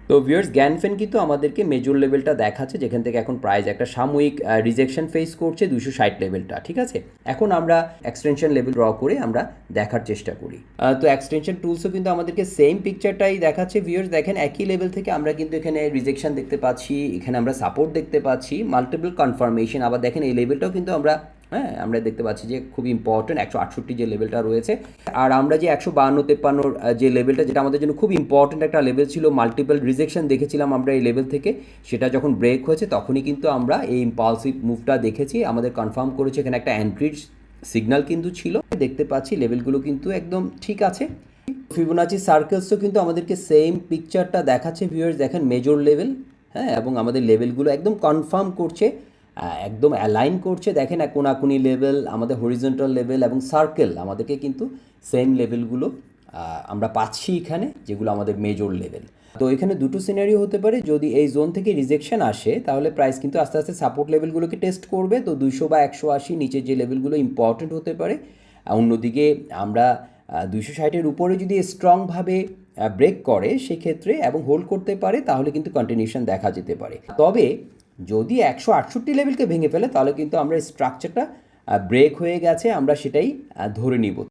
তো ভিউয়ার্স জ্ঞানফেন কিন্তু আমাদেরকে মেজর লেভেলটা দেখাচ্ছে, যেখান থেকে এখন প্রাইস একটা সাময়িক রিজেকশন ফেস করছে 260 লেভেলটা, ঠিক আছে। এখন আমরা এক্সটেনশন লেভেল ড্র করে আমরা দেখার চেষ্টা করি। তো এক্সটেনশন টুলসও কিন্তু আমাদেরকে সেম পিকচারটাই দেখাচ্ছে। ভিউয়ার্স দেখেন একই লেভেল থেকে আমরা কিন্তু এখানে রিজেকশন দেখতে পাচ্ছি, এখানে আমরা সাপোর্ট দেখতে পাচ্ছি, মাল্টিপল কনফার্মেশন। আবার দেখেন এই লেভেলটাও কিন্তু আমরা দেখতে পাচ্ছি যে খুবই ইম্পর্টেন্ট 168 যে লেভেলটা রয়েছে। আর আমরা যে 152-53 যে লেভেলটা, যেটা আমাদের জন্য খুব ইম্পর্টেন্ট একটা লেভেল ছিল, মাল্টিপল রিজেকশন দেখেছিলাম আমরা এই লেভেল থেকে, সেটা যখন ব্রেক হয়েছে তখনই কিন্তু আমরা এই ইম্পালসিভ মুভটা দেখেছি। আমাদের কনফার্ম করেছে এখানে একটা এন্ট্রির সিগন্যাল কিন্তু ছিল। দেখতে পাচ্ছি লেভেলগুলো কিন্তু একদম ঠিক আছে। ফিবোনাচি সার্কেলসও কিন্তু আমাদেরকে সেম পিকচারটা দেখাচ্ছে। ভিউয়ার্স দেখেন মেজর লেভেল, হ্যাঁ, এবং আমাদের লেভেলগুলো একদম কনফার্ম করছে, একদম অ্যালাইন করছে। দেখেন কোনাকুনি লেভেল, আমাদের হরিজন্টাল লেভেল এবং সার্কেল আমাদেরকে কিন্তু সেম লেভেলগুলো আমরা পাচ্ছি এখানে, যেগুলো আমাদের মেজর লেভেল। তো এখানে দুটো সিনারিও হতে পারে। যদি এই জোন থেকে রিজেকশন আসে তাহলে প্রাইস কিন্তু আস্তে আস্তে সাপোর্ট লেভেলগুলোকে টেস্ট করবে। তো 200 বা 180 নিচের যে লেভেলগুলো ইম্পর্টেন্ট হতে পারে। অন্যদিকে আমরা 260-এর উপরে যদি স্ট্রংভাবে ব্রেক করে সেক্ষেত্রে এবং হোল্ড করতে পারে তাহলে কিন্তু কন্টিনিউশন দেখা যেতে পারে। তবে যদি 168 লেভেলকে ভেঙে ফেলে তাহলে কিন্তু আমরা স্ট্রাকচারটা ব্রেক হয়ে গেছে, আমরা সেটাই ধরে নিব।